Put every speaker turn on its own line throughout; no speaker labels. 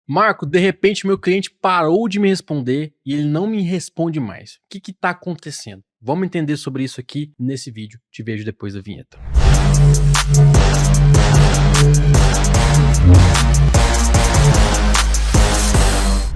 Marco, de repente meu cliente parou de me responder e ele não me responde mais. O que está acontecendo? Vamos entender sobre isso aqui nesse vídeo. Te vejo depois da vinheta.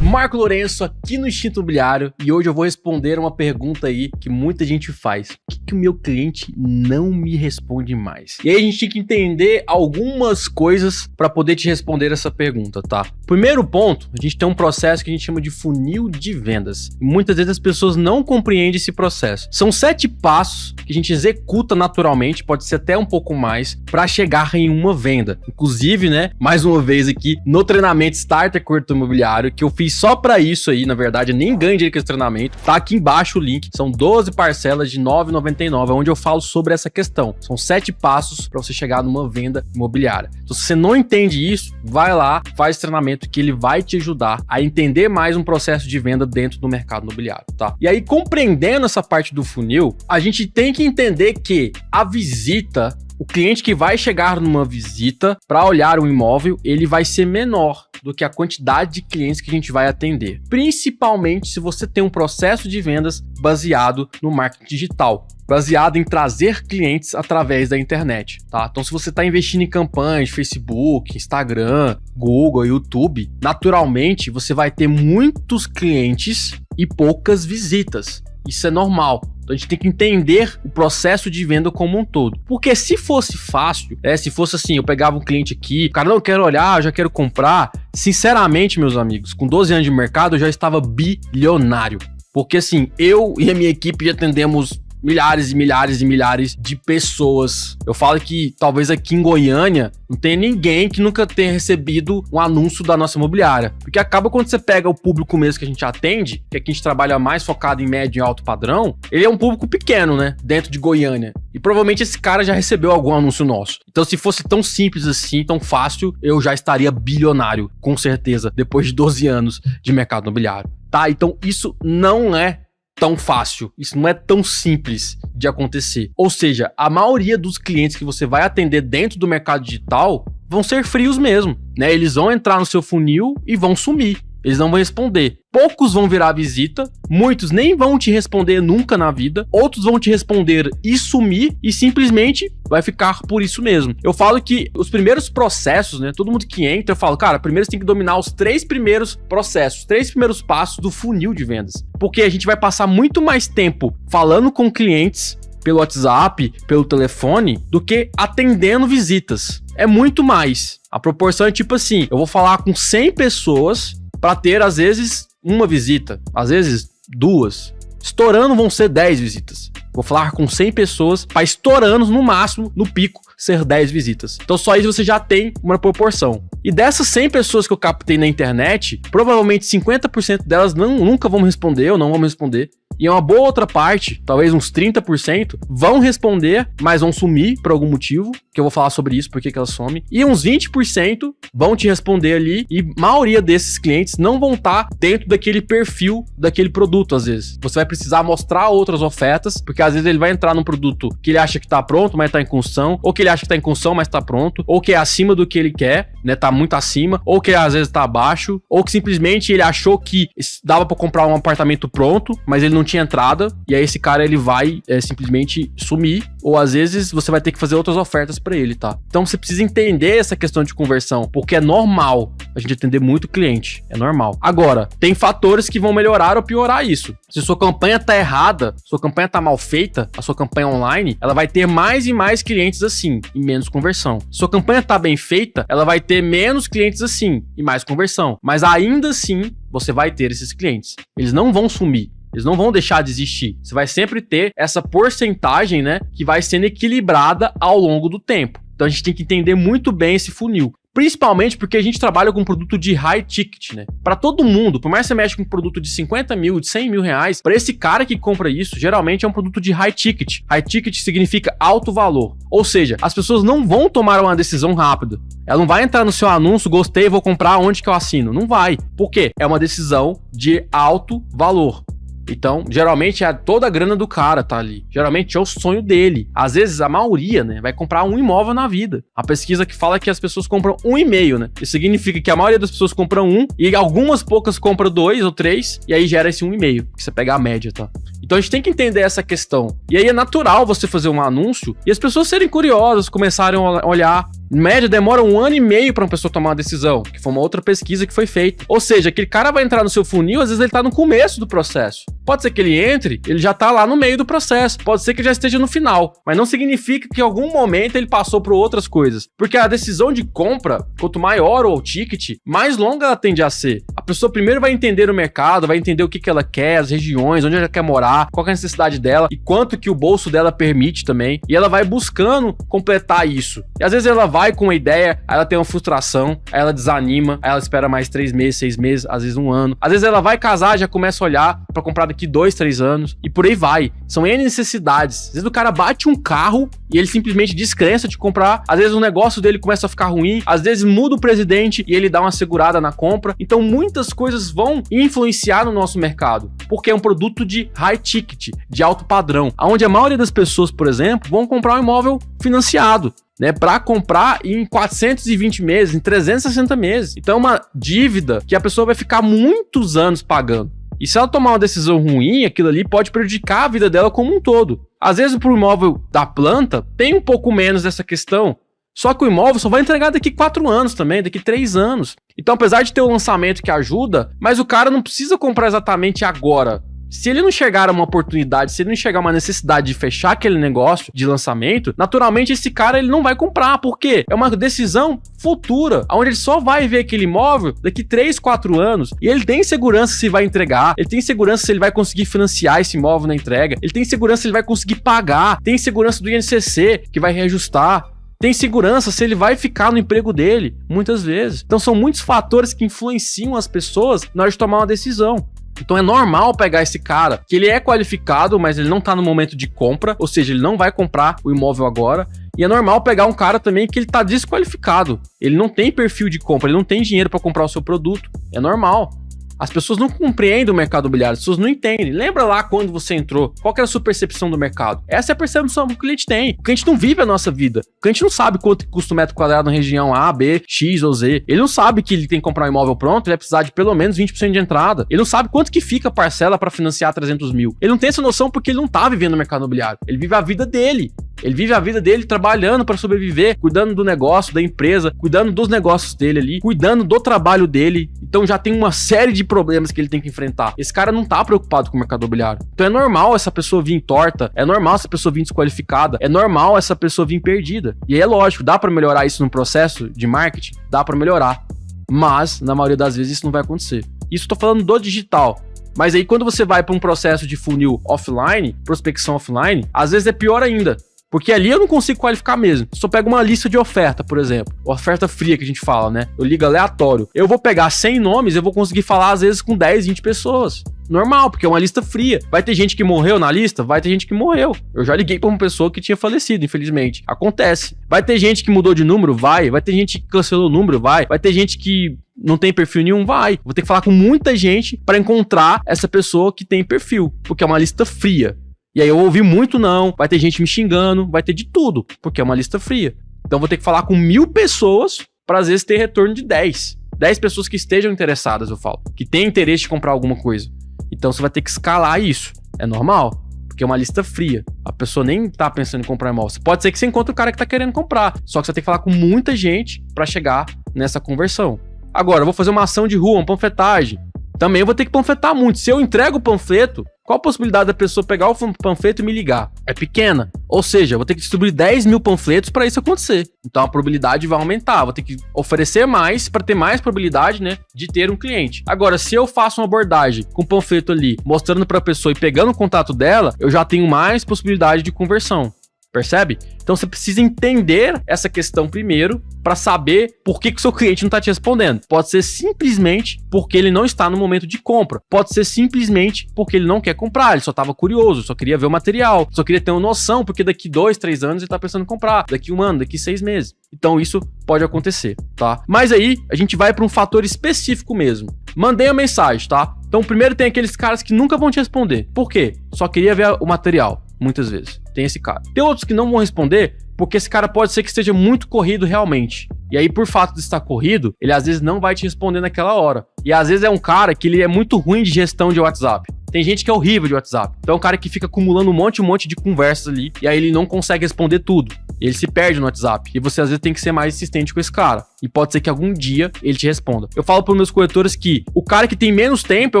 Marco Lourenço aqui no Instinto Imobiliário e hoje eu vou responder uma pergunta aí que muita gente faz. Por que o meu cliente não me responde mais? E aí a gente tem que entender algumas coisas para poder te responder essa pergunta, tá? Primeiro ponto, a gente tem um processo que a gente chama de funil de vendas. E muitas vezes as pessoas não compreendem esse processo. São 7 passos que a gente executa naturalmente, pode ser até um pouco mais, para chegar em uma venda. Inclusive, né, mais uma vez aqui no treinamento Starter Corretor Imobiliário, que eu fiz só para isso aí, na verdade, eu nem ganho dinheiro com esse treinamento. Tá aqui embaixo o link, são 12 parcelas de R$ 9,99, onde eu falo sobre essa questão. São 7 passos para você chegar numa venda imobiliária. Então, se você não entende isso, vai lá, faz treinamento que ele vai te ajudar a entender mais um processo de venda dentro do mercado imobiliário, tá? E aí, compreendendo essa parte do funil, a gente tem que entender que a visita, o cliente que vai chegar numa visita para olhar um imóvel, ele vai ser menor do que a quantidade de clientes que a gente vai atender. Principalmente se você tem um processo de vendas baseado no marketing digital, baseado em trazer clientes através da internet, tá? Então, se você está investindo em campanhas de Facebook, Instagram, Google, YouTube, naturalmente você vai ter muitos clientes e poucas visitas. Isso é normal. Então a gente tem que entender o processo de venda como um todo. Porque se fosse fácil, se fosse assim, eu pegava um cliente aqui, o cara não quer olhar, eu já quero comprar. Sinceramente, meus amigos, com 12 anos de mercado eu já estava bilionário. Porque assim, eu e a minha equipe já atendemos milhares e milhares e milhares de pessoas. Eu falo que talvez aqui em Goiânia não tenha ninguém que nunca tenha recebido um anúncio da nossa imobiliária. Porque acaba quando você pega o público mesmo que a gente atende, que aqui a gente trabalha mais focado em médio e alto padrão, ele é um público pequeno, né? Dentro de Goiânia. E provavelmente esse cara já recebeu algum anúncio nosso. Então, se fosse tão simples assim, tão fácil, eu já estaria bilionário, com certeza, depois de 12 anos de mercado imobiliário. Tá? Então, isso não é tão fácil, isso não é tão simples de acontecer. Ou seja, a maioria dos clientes que você vai atender dentro do mercado digital vão ser frios mesmo, né? Eles vão entrar no seu funil e vão sumir. Eles não vão responder. Poucos vão virar visita, muitos nem vão te responder nunca na vida, outros vão te responder e sumir e simplesmente vai ficar por isso mesmo. Eu falo que os primeiros processos, né, todo mundo que entra, eu falo, cara, primeiro você tem que dominar os 3 primeiros processos, os 3 primeiros passos do funil de vendas. Porque a gente vai passar muito mais tempo falando com clientes pelo WhatsApp, pelo telefone, do que atendendo visitas. É muito mais. A proporção é tipo assim, eu vou falar com 100 pessoas para ter, às vezes, uma visita, às vezes 2. Estourando vão ser 10 visitas. Vou falar com 100 pessoas para estourando no máximo, no pico, ser 10 visitas. Então só isso você já tem uma proporção. E dessas 100 pessoas que eu captei na internet, provavelmente 50% delas nunca vão me responder ou não vão me responder. E uma boa outra parte, talvez uns 30%, vão responder, mas vão sumir por algum motivo, que eu vou falar sobre isso, porque que elas somem. E uns 20% vão te responder ali, e a maioria desses clientes não vão estar dentro daquele perfil daquele produto, às vezes. Você vai precisar mostrar outras ofertas, porque às vezes ele vai entrar num produto que ele acha que tá pronto, mas tá em construção, ou que ele acha que tá em construção, mas tá pronto, ou que é acima do que ele quer, né, tá muito acima, ou que às vezes tá abaixo, ou que simplesmente ele achou que dava pra comprar um apartamento pronto, mas ele não tinha entrada, e aí esse cara ele vai simplesmente sumir, ou às vezes você vai ter que fazer outras ofertas pra ele, tá? Então você precisa entender essa questão de conversão, porque é normal a gente atender muito cliente, é normal. Agora, tem fatores que vão melhorar ou piorar isso. Se sua campanha tá errada, sua campanha tá mal feita, a sua campanha online, ela vai ter mais e mais clientes assim, e menos conversão. Se sua campanha tá bem feita, ela vai ter menos clientes assim, e mais conversão. Mas ainda assim, você vai ter esses clientes. Eles não vão sumir. Eles não vão deixar de existir. Você vai sempre ter essa porcentagem, né, que vai sendo equilibrada ao longo do tempo. Então a gente tem que entender muito bem esse funil. Principalmente porque a gente trabalha com um produto de high ticket, né? Para todo mundo, por mais que você mexe com um produto de 50 mil, de 100 mil reais, para esse cara que compra isso, geralmente é um produto de high ticket. High ticket significa alto valor. Ou seja, as pessoas não vão tomar uma decisão rápida. Ela não vai entrar no seu anúncio, gostei, vou comprar, onde que eu assino? Não vai. Por quê? É uma decisão de alto valor. Então, geralmente é toda a grana do cara tá ali. Geralmente é o sonho dele. Às vezes, a maioria, né, vai comprar um imóvel na vida. A pesquisa que fala que as pessoas compram 1,5, né? Isso significa que a maioria das pessoas compram 1 e algumas poucas compram 2 ou 3 e aí gera esse 1,5, que você pega a média, tá? Então a gente tem que entender essa questão. E aí é natural você fazer um anúncio e as pessoas serem curiosas, começarem a olhar. Em média, demora 1 ano e meio para uma pessoa tomar uma decisão, que foi uma outra pesquisa que foi feita. Ou seja, aquele cara vai entrar no seu funil, às vezes ele tá no começo do processo. Pode ser que ele entre, ele já tá lá no meio do processo. Pode ser que já esteja no final. Mas não significa que em algum momento ele passou por outras coisas. Porque a decisão de compra, quanto maior o ticket, mais longa ela tende a ser. A pessoa primeiro vai entender o mercado, vai entender o que ela quer, as regiões, onde ela quer morar, qual é a necessidade dela e quanto que o bolso dela permite também. E ela vai buscando completar isso. E às vezes ela vai com uma ideia, aí ela tem uma frustração, aí ela desanima, aí ela espera mais 3 meses, 6 meses, às vezes 1 ano. Às vezes ela vai casar, já começa a olhar pra comprar daqui 2, 3 anos e por aí vai. São N necessidades. Às vezes o cara bate um carro e ele simplesmente descrença de comprar. Às vezes o negócio dele começa a ficar ruim, às vezes muda o presidente e ele dá uma segurada na compra. Então muitas coisas vão influenciar no nosso mercado, porque é um produto de high ticket, de alto padrão, onde a maioria das pessoas, por exemplo, vão comprar um imóvel financiado, né, para comprar em 420 meses, em 360 meses. Então é uma dívida que a pessoa vai ficar muitos anos pagando. E se ela tomar uma decisão ruim, aquilo ali pode prejudicar a vida dela como um todo. Às vezes, pro imóvel da planta, tem um pouco menos dessa questão. Só que o imóvel só vai entregar daqui 4 anos também, daqui 3 anos. Então, apesar de ter o lançamento que ajuda, mas o cara não precisa comprar exatamente agora. Se ele não enxergar uma oportunidade, se ele não enxergar uma necessidade de fechar aquele negócio de lançamento, naturalmente esse cara ele não vai comprar. Por quê? É uma decisão futura, onde ele só vai ver aquele imóvel daqui 3, 4 anos e ele tem segurança se vai entregar, ele tem segurança se ele vai conseguir financiar esse imóvel na entrega, ele tem segurança se ele vai conseguir pagar, tem segurança do INCC que vai reajustar. Tem segurança se ele vai ficar no emprego dele, muitas vezes. Então são muitos fatores que influenciam as pessoas na hora de tomar uma decisão. Então é normal pegar esse cara, que ele é qualificado, mas ele não tá no momento de compra, ou seja, ele não vai comprar o imóvel agora. E é normal pegar um cara também que ele tá desqualificado. Ele não tem perfil de compra, ele não tem dinheiro para comprar o seu produto. É normal. As pessoas não compreendem o mercado imobiliário, as pessoas não entendem. Lembra lá quando você entrou? Qual que era a sua percepção do mercado? Essa é a percepção que o cliente tem. O cliente não vive a nossa vida. O cliente não sabe quanto custa o metro quadrado na região A, B, X ou Z. Ele não sabe que ele tem que comprar um imóvel pronto, ele vai precisar de pelo menos 20% de entrada. Ele não sabe quanto que fica a parcela para financiar 300 mil. Ele não tem essa noção porque ele não tá vivendo o mercado imobiliário. Ele vive a vida dele. Ele vive a vida dele trabalhando para sobreviver, cuidando do negócio, da empresa, cuidando dos negócios dele ali, cuidando do trabalho dele. Então já tem uma série de problemas que ele tem que enfrentar. Esse cara não tá preocupado com o mercado imobiliário. Então é normal essa pessoa vir torta, é normal essa pessoa vir desqualificada, é normal essa pessoa vir perdida. E aí é lógico, dá para melhorar isso no processo de marketing? Dá para melhorar. Mas, na maioria das vezes, isso não vai acontecer. Isso eu tô falando do digital. Mas aí quando você vai para um processo de funil offline, prospecção offline, às vezes é pior ainda. Porque ali eu não consigo qualificar mesmo. Só pego uma lista de oferta, por exemplo. Oferta fria que a gente fala, né? Eu ligo aleatório. Eu vou pegar 100 nomes, eu vou conseguir falar às vezes com 10, 20 pessoas. Normal, porque é uma lista fria. Vai ter gente que morreu na lista? Vai ter gente que morreu. Eu já liguei pra uma pessoa que tinha falecido, infelizmente. Acontece. Vai ter gente que mudou de número? Vai. Vai ter gente que cancelou o número? Vai. Vai ter gente que não tem perfil nenhum? Vai. Vou ter que falar com muita gente pra encontrar essa pessoa que tem perfil. Porque é uma lista fria. E aí eu ouvi muito não, vai ter gente me xingando, vai ter de tudo, porque é uma lista fria. Então vou ter que falar com 1000 pessoas para às vezes ter retorno de 10. 10 pessoas que estejam interessadas, eu falo, que têm interesse de comprar alguma coisa. Então você vai ter que escalar isso. É normal, porque é uma lista fria. A pessoa nem tá pensando em comprar imóvel. Pode ser que você encontre o cara que tá querendo comprar, só que você tem que falar com muita gente para chegar nessa conversão. Agora, eu vou fazer uma ação de rua, uma panfletagem. Também eu vou ter que panfletar muito. Se eu entrego o panfleto, qual a possibilidade da pessoa pegar o panfleto e me ligar? É pequena. Ou seja, eu vou ter que distribuir 10 mil panfletos para isso acontecer. Então a probabilidade vai aumentar. Vou ter que oferecer mais para ter mais probabilidade, né, de ter um cliente. Agora, se eu faço uma abordagem com o panfleto ali, mostrando para a pessoa e pegando o contato dela, eu já tenho mais possibilidade de conversão. Percebe? Então você precisa entender essa questão primeiro para saber por que o seu cliente não está te respondendo. Pode ser simplesmente porque ele não está no momento de compra. Pode ser simplesmente porque ele não quer comprar, ele só estava curioso, só queria ver o material, só queria ter uma noção, porque daqui 2, 3 anos ele está pensando em comprar, daqui 1 ano, daqui 6 meses. Então isso pode acontecer, tá? Mas aí a gente vai para um fator específico mesmo. Mandei a mensagem, tá? Então, primeiro tem aqueles caras que nunca vão te responder. Por quê? Só queria ver o material, muitas vezes. Tem esse cara. Tem outros que não vão responder porque esse cara pode ser que esteja muito corrido realmente. E aí, por fato de estar corrido, ele às vezes não vai te responder naquela hora. E às vezes é um cara que ele é muito ruim de gestão de WhatsApp. Tem gente que é horrível de WhatsApp. Então é um cara que fica acumulando um monte de conversas ali, e aí ele não consegue responder tudo. Ele se perde no WhatsApp. E você às vezes tem que ser mais insistente com esse cara. E pode ser que algum dia ele te responda. Eu falo para os meus corretores que o cara que tem menos tempo é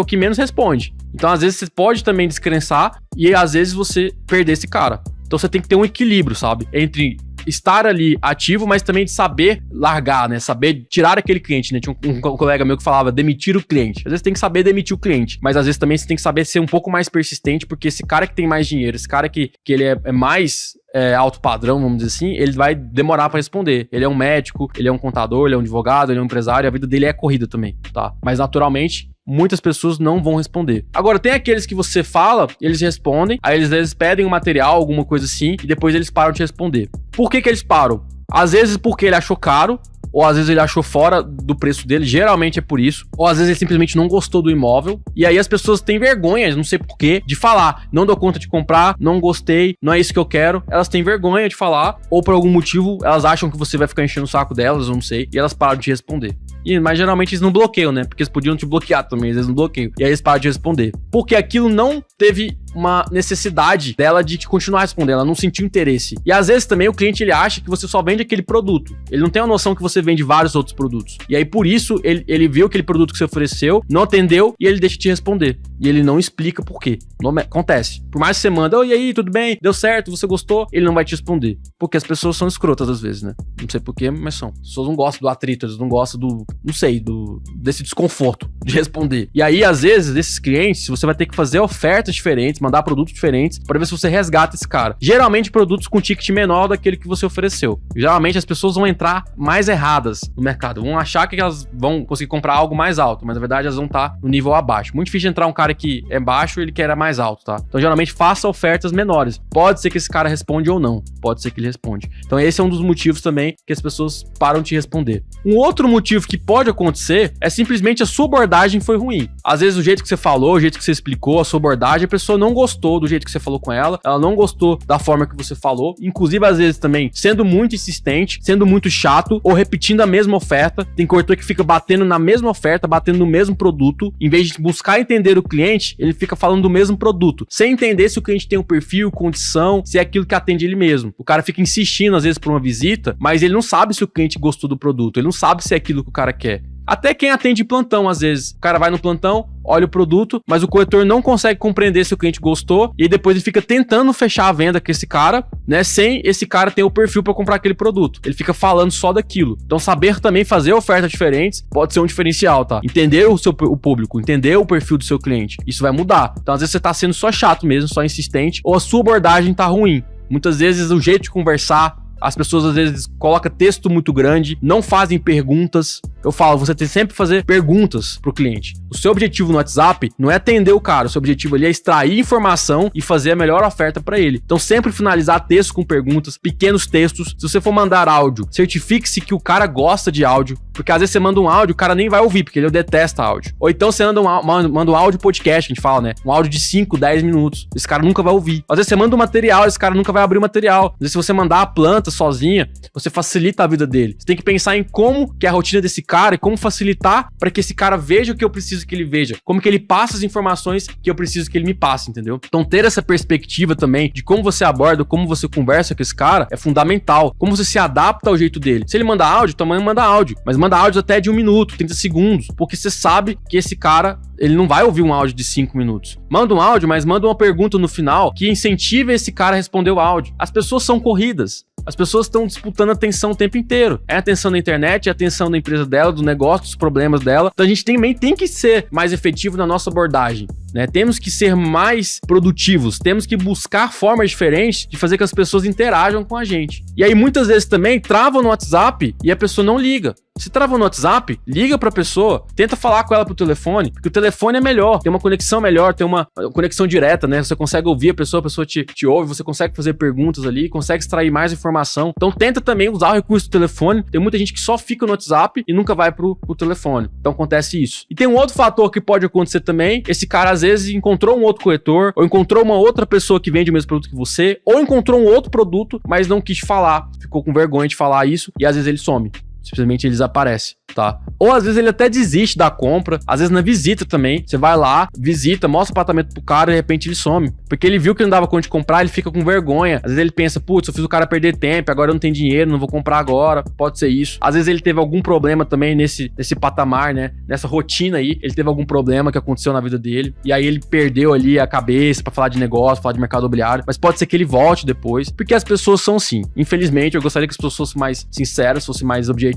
o que menos responde. Então às vezes você pode também descrensar e às vezes você perder esse cara. Então você tem que ter um equilíbrio, sabe? Entre estar ali ativo, mas também de saber largar, né? Saber tirar aquele cliente, né? Tinha um colega meu que falava demitir o cliente. Às vezes tem que saber demitir o cliente, mas às vezes também você tem que saber ser um pouco mais persistente, porque esse cara que tem mais dinheiro, esse cara que ele é mais alto padrão, vamos dizer assim, ele vai demorar pra responder. Ele é um médico, ele é um contador, ele é um advogado, ele é um empresário, a vida dele é corrida também, tá? Mas naturalmente, muitas pessoas não vão responder. Agora, tem aqueles que você fala, eles respondem, aí eles às vezes pedem um material, alguma coisa assim, e depois eles param de responder. Por que eles param? Às vezes porque ele achou caro, ou às vezes ele achou fora do preço dele, geralmente é por isso, ou às vezes ele simplesmente não gostou do imóvel, e aí as pessoas têm vergonha, não sei porquê, de falar, não dou conta de comprar, não gostei, não é isso que eu quero, elas têm vergonha de falar, ou por algum motivo elas acham que você vai ficar enchendo o saco delas, eu não sei, e elas param de te responder. Mas geralmente eles não bloqueiam, né? Porque eles podiam te bloquear também, eles não bloqueiam. E aí eles param de responder. Porque aquilo não teve uma necessidade dela de te continuar respondendo, ela não sentiu interesse. E às vezes também o cliente ele acha que você só vende aquele produto. Ele não tem a noção que você vende vários outros produtos. E aí por isso ele viu aquele produto que você ofereceu, não atendeu e ele deixa de te responder. E ele não explica por quê. Acontece. Por mais que você manda, e aí, tudo bem? Deu certo? Você gostou? Ele não vai te responder. Porque as pessoas são escrotas às vezes, né? Não sei porquê, mas são. As pessoas não gostam do atrito, eles não gostam desse desconforto de responder. E aí, às vezes, desses clientes, você vai ter que fazer ofertas diferentes, mandar produtos diferentes, para ver se você resgata esse cara. Geralmente, produtos com ticket menor daquele que você ofereceu. Geralmente, as pessoas vão entrar mais erradas no mercado. Vão achar que elas vão conseguir comprar algo mais alto, mas na verdade, elas vão estar no nível abaixo. Muito difícil de entrar um cara que é baixo e ele quer mais alto, tá? Então, geralmente, faça ofertas menores. Pode ser que esse cara responde ou não. Pode ser que ele responde. Então, esse é um dos motivos também que as pessoas param de te responder. Um outro motivo que pode acontecer é simplesmente a sua abordagem foi ruim. Às vezes o jeito que você falou, o jeito que você explicou, a sua abordagem, a pessoa não gostou do jeito que você falou com ela não gostou da forma que você falou, inclusive às vezes também sendo muito insistente, sendo muito chato ou repetindo a mesma oferta. Tem corretor que fica batendo na mesma oferta, batendo no mesmo produto, em vez de buscar entender o cliente, ele fica falando do mesmo produto, sem entender se o cliente tem um perfil, condição, se é aquilo que atende ele mesmo. O cara fica insistindo às vezes por uma visita, mas ele não sabe se o cliente gostou do produto, ele não sabe se é aquilo que o cara quer. Até quem atende plantão, às vezes. O cara vai no plantão, olha o produto, mas o corretor não consegue compreender se o cliente gostou, e aí depois ele fica tentando fechar a venda com esse cara, né, sem esse cara ter o perfil para comprar aquele produto. Ele fica falando só daquilo. Então saber também fazer ofertas diferentes pode ser um diferencial, tá? Entender o público, entender o perfil do seu cliente. Isso vai mudar. Então às vezes você tá sendo só chato mesmo, só insistente, ou a sua abordagem tá ruim. Muitas vezes o jeito de conversar, as pessoas às vezes colocam texto muito grande, não fazem perguntas. Eu falo, você tem sempre que fazer perguntas pro cliente. O seu objetivo no WhatsApp não é atender o cara, o seu objetivo ali é extrair informação e fazer a melhor oferta para ele. Então sempre finalizar texto com perguntas, pequenos textos. Se você for mandar áudio, certifique-se que o cara gosta de áudio, porque às vezes você manda um áudio, o cara nem vai ouvir, porque ele detesta áudio. Ou então você manda um áudio podcast, a gente fala, né? Um áudio de 5, 10 minutos. Esse cara nunca vai ouvir. Às vezes você manda um material, esse cara nunca vai abrir o material. Às vezes se você mandar a planta sozinha, você facilita a vida dele. Você tem que pensar em como que é a rotina desse cara e como facilitar para que esse cara veja o que eu preciso que ele veja, como que ele passa as informações que eu preciso que ele me passe, entendeu? Então ter essa perspectiva também de como você aborda, como você conversa com esse cara é fundamental, como você se adapta ao jeito dele. Se ele manda áudio, tua mãe manda áudio, mas manda áudio até de 1 minuto, 30 segundos, porque você sabe que esse cara, ele não vai ouvir um áudio de 5 minutos. Manda um áudio, mas manda uma pergunta no final que incentive esse cara a responder o áudio. As pessoas são corridas. As pessoas estão disputando atenção o tempo inteiro. É a atenção da internet, é a atenção da empresa dela, do negócio, dos problemas dela. Então a gente também tem que ser mais efetivo na nossa abordagem. né? Temos que ser mais produtivos, temos que buscar formas diferentes de fazer que as pessoas interajam com a gente. E aí muitas vezes também travam no WhatsApp e a pessoa não liga. Se trava no WhatsApp, liga pra pessoa, tenta falar com ela pro telefone, porque o telefone é melhor, tem uma conexão melhor, tem uma conexão direta, né? Você consegue ouvir a pessoa te ouve, você consegue fazer perguntas ali, consegue extrair mais informação. Então tenta também usar o recurso do telefone. Tem muita gente que só fica no WhatsApp e nunca vai pro telefone. Então acontece isso. E tem um outro fator que pode acontecer também, esse cara às vezes encontrou um outro corretor, ou encontrou uma outra pessoa que vende o mesmo produto que você, ou encontrou um outro produto, mas não quis falar, ficou com vergonha de falar isso, e às vezes ele some. Simplesmente ele desaparece, tá? Ou às vezes ele até desiste da compra, às vezes na visita também, você vai lá, visita, mostra o apartamento pro cara e de repente ele some. Porque ele viu que não dava conta de comprar, ele fica com vergonha. Às vezes ele pensa, putz, eu fiz o cara perder tempo, agora eu não tenho dinheiro, não vou comprar agora, pode ser isso. Às vezes ele teve algum problema também nesse patamar, né? Nessa rotina aí, ele teve algum problema que aconteceu na vida dele, e aí ele perdeu ali a cabeça pra falar de negócio, falar de mercado imobiliário, mas pode ser que ele volte depois, porque as pessoas são assim. Infelizmente, eu gostaria que as pessoas fossem mais sinceras, fossem mais objetivas,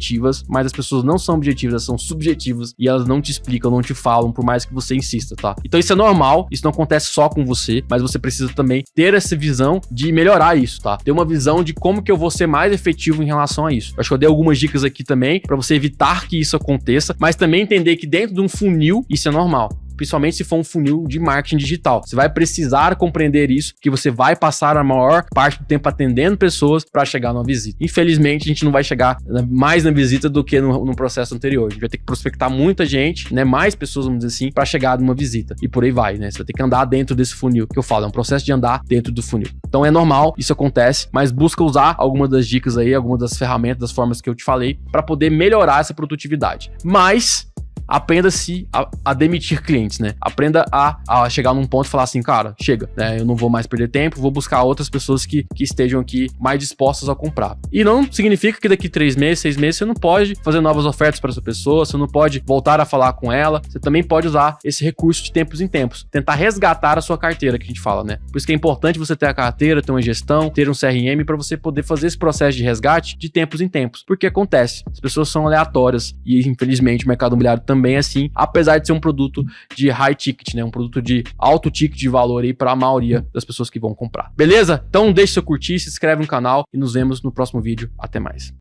mas as pessoas não são objetivas, elas são subjetivas e elas não te explicam, não te falam, por mais que você insista, tá? Então isso é normal, isso não acontece só com você, mas você precisa também ter essa visão de melhorar isso, tá? Ter uma visão de como que eu vou ser mais efetivo em relação a isso. Eu acho que eu dei algumas dicas aqui também pra você evitar que isso aconteça, mas também entender que dentro de um funil isso é normal. Principalmente se for um funil de marketing digital. Você vai precisar compreender isso, que você vai passar a maior parte do tempo atendendo pessoas para chegar numa visita. Infelizmente, a gente não vai chegar mais na visita do que no processo anterior. A gente vai ter que prospectar muita gente, né, mais pessoas, vamos dizer assim, para chegar numa visita. E por aí vai, né? Você vai ter que andar dentro desse funil, que eu falo, é um processo de andar dentro do funil. Então é normal, isso acontece, mas busca usar algumas das dicas aí, algumas das ferramentas, das formas que eu te falei, para poder melhorar essa produtividade. Mas aprenda-se a demitir clientes, né? Aprenda a chegar num ponto e falar assim, cara, chega, né? Eu não vou mais perder tempo, vou buscar outras pessoas que estejam aqui mais dispostas a comprar. E não significa que daqui 3 meses, 6 meses, você não pode fazer novas ofertas para essa pessoa, você não pode voltar a falar com ela, você também pode usar esse recurso de tempos em tempos, tentar resgatar a sua carteira, que a gente fala, né? Por isso que é importante você ter a carteira, ter uma gestão, ter um CRM para você poder fazer esse processo de resgate de tempos em tempos. Porque acontece, as pessoas são aleatórias e infelizmente o mercado imobiliário também é assim, apesar de ser um produto de high ticket, né? Um produto de alto ticket de valor aí para a maioria das pessoas que vão comprar. Beleza? Então deixe seu curtir, se inscreve no canal e nos vemos no próximo vídeo. Até mais.